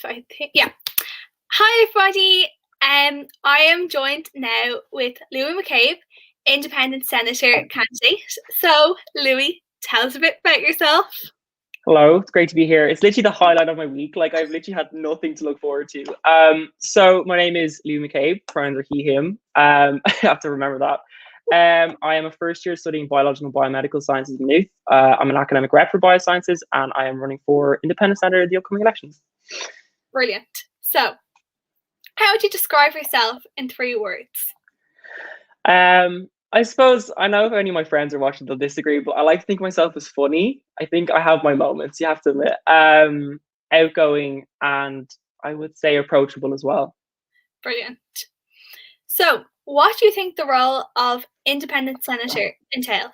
I think, yeah. Hi, everybody. I am joined now with Louis McCabe, Independent Senator candidate. So, Louis, tell us a bit about yourself. Hello, it's great to be here. It's literally the highlight of my week. Like I've literally had nothing to look forward to. So my name is Louis McCabe, pronouns are he, him. I have to remember that. I am a first year studying biological and biomedical sciences in youth. I'm an academic rep for biosciences, and I am running for independent senator at the upcoming elections. Brilliant. So, how would you describe yourself in 3 words? I suppose I know if any of my friends are watching, they'll disagree, but I like to think of myself as funny. I think I have my moments, you have to admit. Outgoing, and I would say approachable as well. Brilliant. So, what do you think the role of independent senator entails?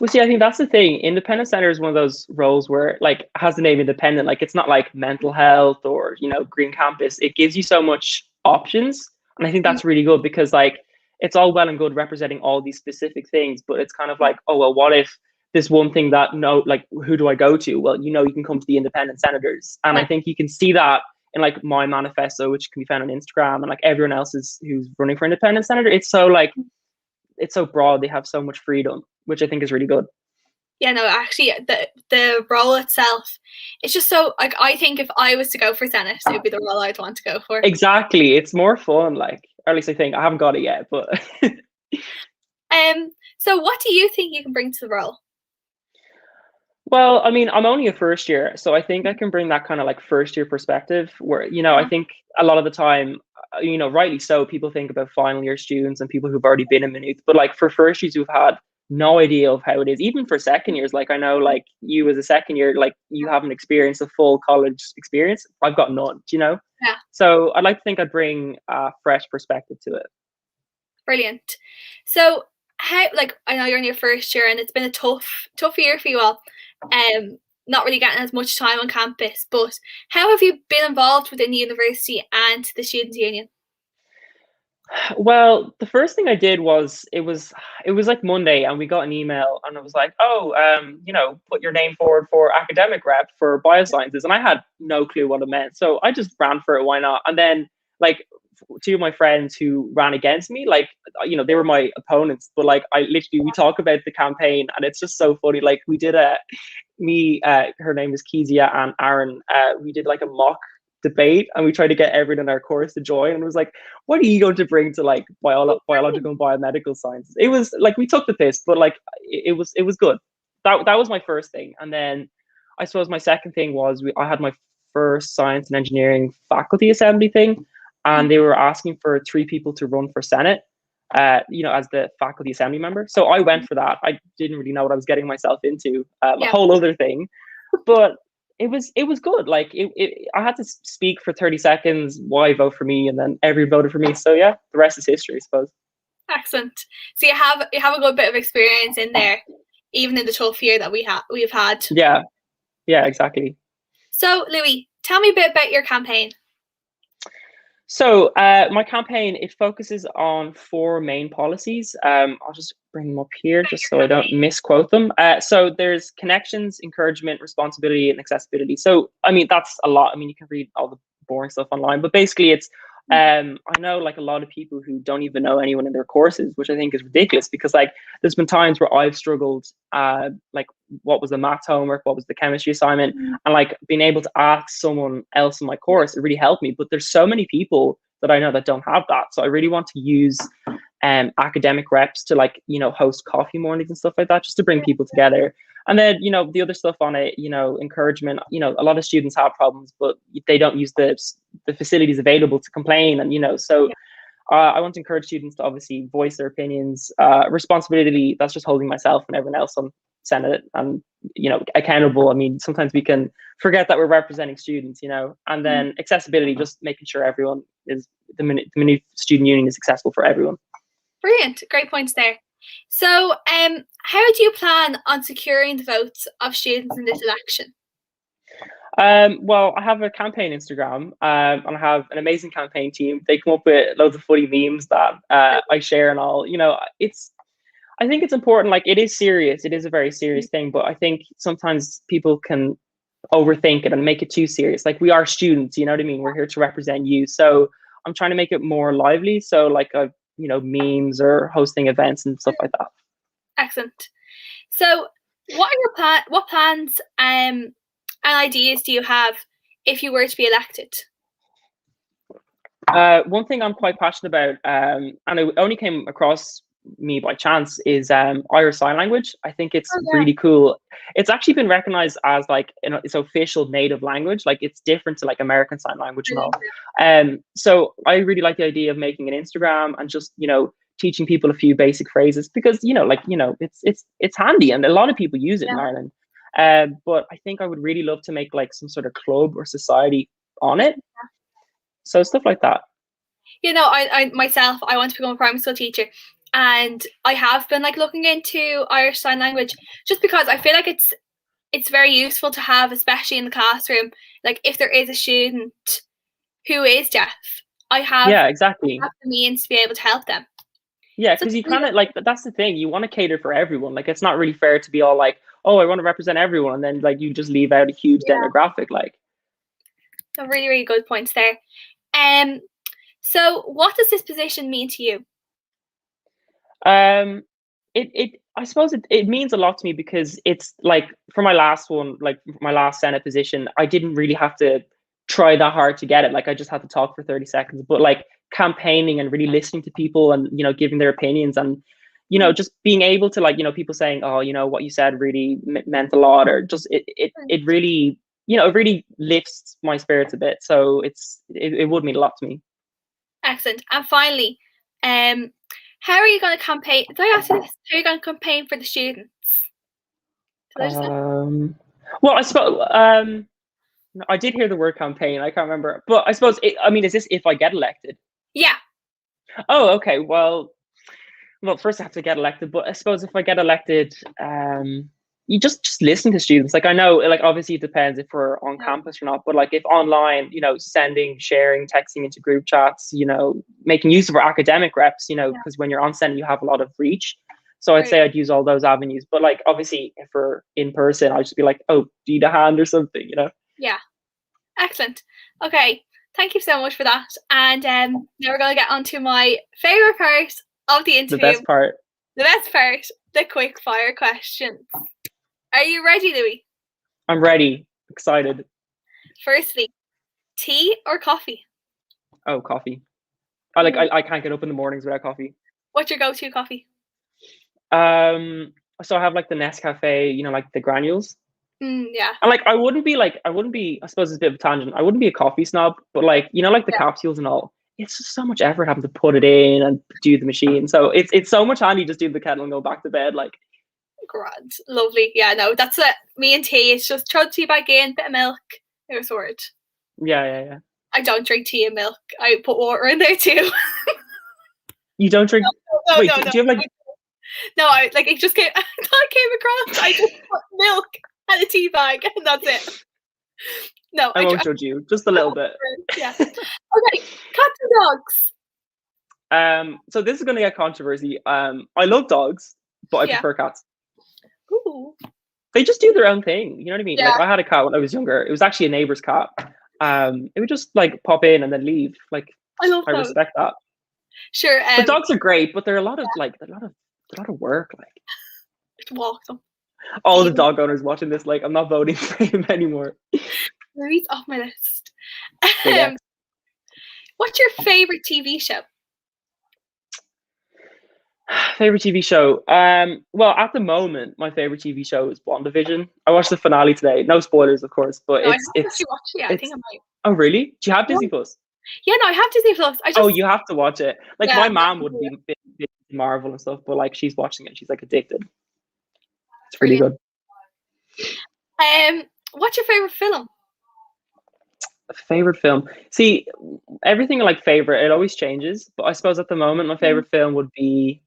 Well, see, I think that's the thing. Independent senator is one of those roles where, like, has the name independent. Like, it's not like mental health or green campus. It gives you so much options, and I think that's really good because, like, it's all well and good representing all these specific things, but it's kind of like, oh well, what if this one thing that no, like, who do I go to? Well, you can come to the independent senators, and I think you can see that in like my manifesto, which can be found on Instagram, and like everyone else's who's running for independent senator. It's so broad. They have so much freedom, which I think is really good. Yeah, no, actually, the role itself, it's just so, like, I think if I was to go for Senate, it would be the role I'd want to go for. Exactly. It's more fun, like, or at least I think. I haven't got it yet, but So what do you think you can bring to the role? well, I mean, I'm only a first year, so I think I can bring that kind of like first year perspective where, I think a lot of the time, rightly so, people think about final year students and people who've already been in Maynooth, but like for first years who've had no idea of how it is, even for second years, like I know like you as a second year, like you haven't experienced a full college experience. I've got none. Yeah. So I'd like to think I'd bring a fresh perspective to it. Brilliant. So how, like, I know you're in your first year and it's been a tough year for you all. Not really getting as much time on campus, but how have you been involved within the university and the students' union? Well, the first thing I did was it was like Monday, and we got an email, and it was like, oh, put your name forward for academic rep for biosciences, and I had no clue what it meant, so I just ran for it. Why not? And then like two of my friends who ran against me, like they were my opponents, but like we talk about the campaign, and it's just so funny. Like we did her name is Kezia and Aaron. We did like a mock debate, and we tried to get everyone in our course to join, and it was like, what are you going to bring to like biological and biomedical sciences? It was like we took the piss, but like it was good. That was my first thing. And then I suppose my second thing was I had my first science and engineering faculty assembly thing, and they were asking for 3 people to run for Senate, as the faculty assembly member. So I went for that. I didn't really know what I was getting myself into, a whole other thing, but it was good. Like I had to speak for 30 seconds why vote for me, and then everyone voted for me. So yeah, the rest is history, I suppose. Excellent. So you have a good bit of experience in there, even in the tough year that we've had. Yeah, exactly. So Louis, tell me a bit about your campaign. So my campaign, it focuses on 4 main policies. I'll just bring them up here just so I don't misquote them. So there's connections, encouragement, responsibility, and accessibility. So I mean, that's a lot. I mean, you can read all the boring stuff online, but basically it's I know like a lot of people who don't even know anyone in their courses, which I think is ridiculous, because like there's been times where I've struggled, like what was the math homework, what was the chemistry assignment, and like being able to ask someone else in my course, it really helped me. But there's so many people that I know that don't have that, so I really want to use academic reps to like host coffee mornings and stuff like that, just to bring people together. And then the other stuff on it, encouragement. A lot of students have problems, but they don't use the facilities available to complain, and so I want to encourage students to obviously voice their opinions. Responsibility, that's just holding myself and everyone else on Senate and accountable. I mean, sometimes we can forget that we're representing students, and then accessibility, just making sure everyone is the Maynooth Student Union is accessible for everyone. Brilliant, great points there. So how do you plan on securing the votes of students in this election? Well, I have a campaign Instagram, and I have an amazing campaign team. They come up with loads of funny memes that I share and all. I think it's important. Like, it is serious. It is a very serious thing, but I think sometimes people can overthink it and make it too serious. Like, we are students, you know what I mean? We're here to represent you. So I'm trying to make it more lively. So like, memes or hosting events and stuff like that. Excellent. So what are your what plans and ideas do you have if you were to be elected? One thing I'm quite passionate about, and it only came across me by chance, is Irish Sign Language. I think it's really cool. It's actually been recognized as like its official native language. Like, it's different to like American Sign Language and all. So I really like the idea of making an Instagram and just teaching people a few basic phrases, because it's handy and a lot of people use it in Ireland. But I think I would really love to make like some sort of club or society on it. So stuff like that. I myself, I want to become a primary school teacher, and I have been like looking into Irish Sign Language just because I feel like it's very useful to have, especially in the classroom. Like, if there is a student who is deaf, I have exactly have the means to be able to help them. Yeah, because you kind of like, that's the thing, you want to cater for everyone. Like, it's not really fair to be all like, oh, I want to represent everyone, and then like you just leave out a huge demographic. Like, so really, really good points there. So what does this position mean to you? I suppose it means a lot to me, because it's like, for my last one, like my last Senate position, I didn't really have to try that hard to get it. Like, I just had to talk for 30 seconds, but like campaigning and really listening to people and giving their opinions, and just being able to, like, people saying, oh, what you said really meant a lot, or just it really it really lifts my spirits a bit. So it would mean a lot to me. Excellent. And finally, how are you going to campaign? Did I ask you this? How are you going to campaign for the students? Well, I suppose I did hear the word campaign. I can't remember, but I suppose is this if I get elected? Yeah. Oh, okay. Well, first I have to get elected, but I suppose if I get elected, you just listen to students. Like, I know, like, obviously it depends if we're on campus or not, but like if online, sending, sharing, texting into group chats, making use of our academic reps, because when you're on Senate, you have a lot of reach. So I'd say I'd use all those avenues. But like, obviously, if we're in person, I'd just be like, oh, do you need a hand or something, Yeah. Excellent. Okay. Thank you so much for that. And now we're going to get on to my favorite part of the interview. The best part. The quick fire questions. Are you ready, Louis? I'm ready. Excited. Firstly, tea or coffee? Oh, coffee. I can't get up in the mornings without coffee. What's your go-to coffee? So I have like the Nescafe, like the granules. Yeah. And like, I wouldn't be, I suppose it's a bit of a tangent, I wouldn't be a coffee snob, but like, like the capsules and all, it's just so much effort having to put it in and do the machine. So it's so much handy just do the kettle and go back to bed. Like, grand. Lovely. Yeah, no, that's it. Me and tea, it's just throw the tea back in, bit of milk, it was sorted. Yeah. I don't drink tea and milk. I put water in there too. You don't drink? No, Wait, no, do you have like... No, it just came, I came across, I just put milk and a tea bag, and that's it. No, I won't judge you, just a little bit. Yeah. Okay, cats and dogs. So this is going to get controversy. I love dogs, but I prefer cats. Ooh. They just do their own thing. You know what I mean? Yeah. Like, I had a cat when I was younger. It was actually a neighbor's cat. It would just like pop in and then leave. Like, I respect that. Sure. But dogs are great, but they're a lot of work. Like, to walk them. All the dog owners watching this, like, I'm not voting for him anymore. He's off my list. What's your favorite TV show? Favorite TV show? Well, at the moment, my favorite TV show is WandaVision. I watched the finale today. No spoilers, of course, but no, it's. I think I might. Oh, really? Do you have Disney Plus? Yeah, no, I have Disney Plus. Oh, you have to watch it. Like, my mom would be big Marvel and stuff, but like, she's watching it. She's like addicted. It's really good. What's your favorite film? Favorite film? See, everything like favorite, it always changes. But I suppose at the moment, my favorite film would be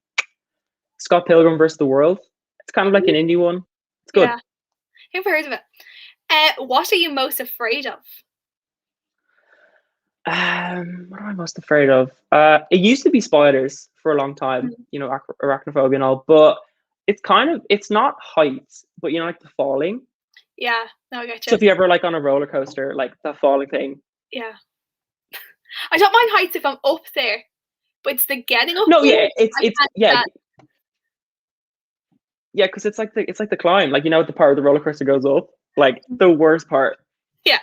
Scott Pilgrim vs. the World. It's kind of like an indie one. It's good. Yeah, I've heard of it. What are you most afraid of? What am I most afraid of? It used to be spiders for a long time, arachnophobia and all, but it's not heights, but like the falling. Yeah. No, I get So you. if you ever like on a roller coaster, like the falling thing. Yeah. I don't mind heights if I'm up there, but it's the getting up No, there. yeah, it's I it's can't yeah, stand. yeah, because it's like the climb. Like, you know, the part where the roller coaster goes up, like the worst part. Yeah.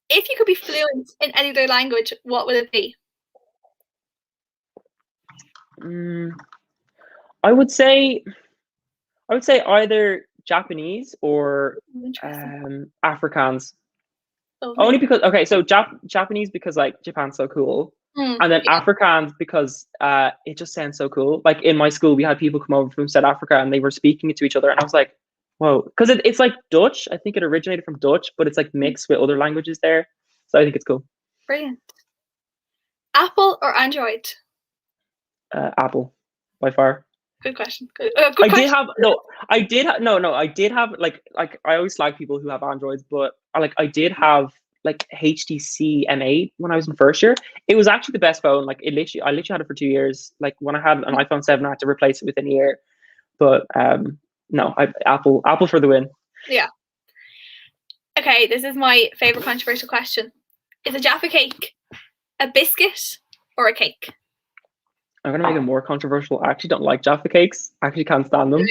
If you could be fluent in any other language, what would it be? Mm, I would say either Japanese or Interesting. Afrikaans. Only Lovely. because, okay, so Japanese because like Japan's so cool, and then Yeah. Afrikaans because it just sounds so cool. Like in my school, we had people come over from South Africa and they were speaking it to each other, and I was like, whoa, because it's like Dutch. I think it originated from Dutch, but it's like mixed with other languages there. So I think it's cool. Brilliant. Apple or Android? Apple, by far. Good question. Good I did question. have no. I did have no. I did have like I always like people who have Androids, but I did have like HTC M8 when I was in first year. It was actually the best phone. Like I literally had it for 2 years. Like when I had an iPhone 7, I had to replace it within a year. But no, Apple for the win. Yeah. Okay, this is my favorite controversial question. Is a Jaffa cake a biscuit or a cake? I'm gonna make it more controversial. I actually don't like Jaffa cakes. I actually can't stand them.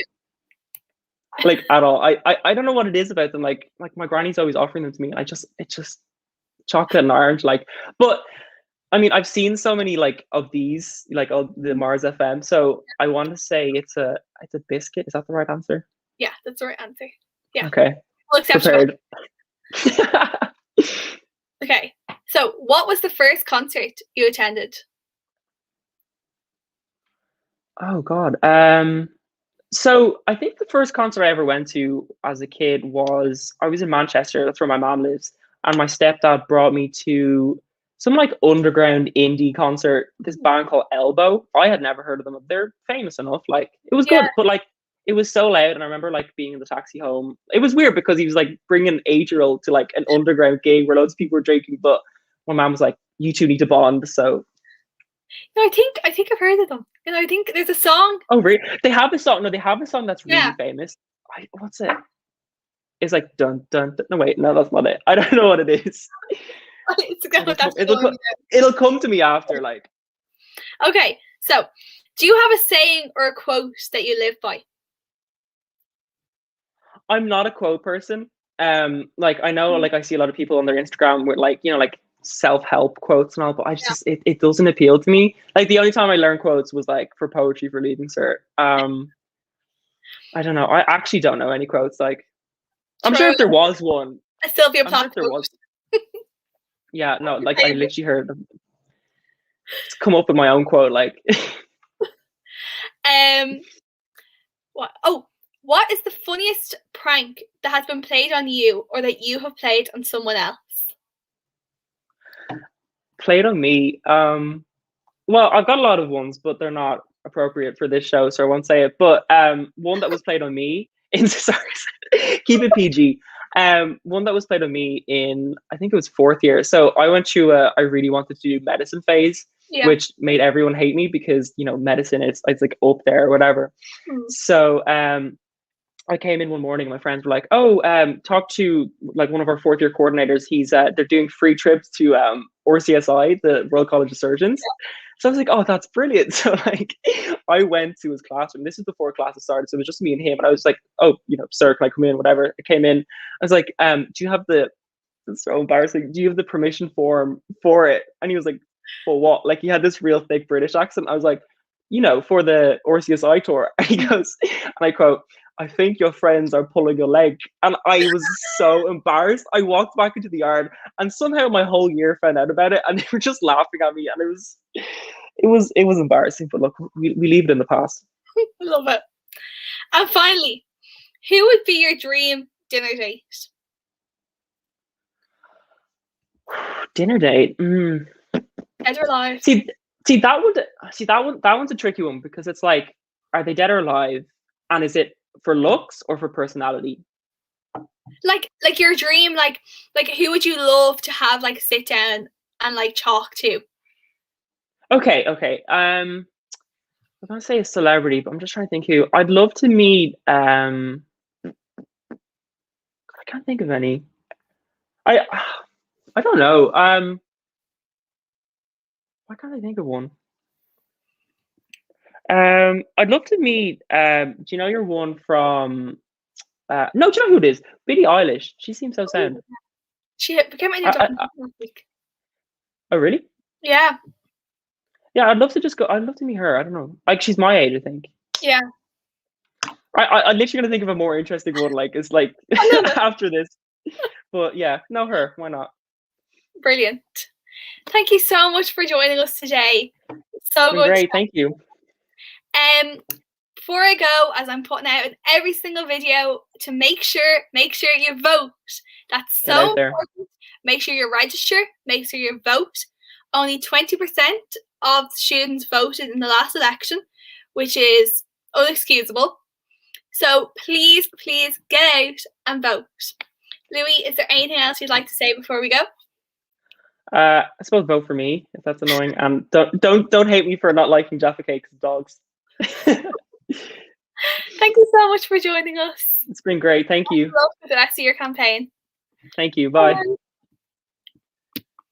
Like at all. I don't know what it is about them. Like my granny's always offering them to me. And it's just chocolate and orange. Like, but I mean, I've seen so many like of these, like of the MarsFm. So I want to say it's a biscuit. Is that the right answer? Yeah, that's the right answer. Yeah. Okay, We'll accept it. prepared. Okay. So what was the first concert you attended? Oh God. So I think the first concert I ever went to as a kid was I was in Manchester. That's where my mom lives, and my stepdad brought me to some like underground indie concert. This band called Elbow. I had never heard of them. They're famous enough. Like it was Yeah. good, but like it was so loud. And I remember like being in the taxi home. It was weird because he was like bringing an 8-year-old to like an underground gig where loads of people were drinking. But my mom was like, "You two need to bond." So No, I think I've heard of them. You know, I think there's a song. oh, really? They have a song. No, they have a song that's really Yeah. famous. What's it? It's like dun, dun dun. No, wait, no, that's not it. I don't know what it is. It's going with that It'll song. it'll come to me after. Like, Okay. So do you have a saying or a quote that you live by? I'm not a quote person. Like I know, like I see a lot of people on their Instagram with like like self-help quotes and all, but I Yeah. just it doesn't appeal to me. Like the only time I learned quotes was like for poetry for leaving cert. I don't know. I actually don't know any quotes. Like, I'm sure True. if there was one, A Sylvia I'm sure Plath if there quote. was. Yeah, no, like I Favorite. literally heard it's come up with my own quote. Like, What is the funniest prank that has been played on you or that you have played on someone else? played on me. Well, I've got a lot of ones, but they're not appropriate for this show, so I won't say it. But one that was played on me in sorry, keep it PG. One that was played on me in I think it was fourth year. So I went through a I really wanted to do medicine phase, Yeah. which made everyone hate me because medicine it's like up there or whatever. So I came in one morning and my friends were like, "Oh, talk to like one of our fourth year coordinators. He's they're doing free trips to RCSI, the Royal College of Surgeons." So I was like, "Oh, that's brilliant!" So like, I went to his classroom. This is before classes started, so it was just me and him. And I was like, "Oh, sir, can I come in?" Whatever. I came in. I was like, "Do you have the?" It's so embarrassing. Do you have the permission form for it? And he was like, "For what?" Like he had this real thick British accent. I was like, for the RCSI tour. And he goes, and I quote, "I think your friends are pulling your leg." And I was so embarrassed. I walked back into the yard and somehow my whole year found out about it and they were just laughing at me and it was embarrassing, but look, we leave it in the past. I love it. And finally, who would be your dream dinner date? Dinner date. Dead or alive? See that one's a tricky one because it's like, are they dead or alive? And is it for looks or for personality? Like your dream, like who would you love to have like sit down and like talk to? Okay. I'm gonna say a celebrity, but I'm just trying to think who I'd love to meet. can't think of any. I don't know. Why can't I think of one? I'd love to meet. Do you know your one from? No, do you know who it is? Billie Eilish. She seems so sound. She became my new I, documentary I, last week. oh, really? Yeah. Yeah, I'd love to just go. I'd love to meet her. I don't know. Like, she's my age, I think. Yeah. I'm literally gonna think of a more interesting one. Like, it's like after this. But yeah, no, her. Why not? Brilliant. Thank you so much for joining us today. So It's been good. great. Thank you. Before I go, as I'm putting out in every single video, to make sure you vote. That's Get so out there. important. Make sure you register. Make sure you vote. Only 20% of students voted in the last election, which is unexcusable. So please get out and vote. Louis, is there anything else you'd like to say before we go? I suppose vote for me if that's annoying, and don't hate me for not liking Jaffa Cakes and dogs. Thank you so much for joining us. It's been great. Thank you. Good luck with the rest of your campaign. Thank you. Bye.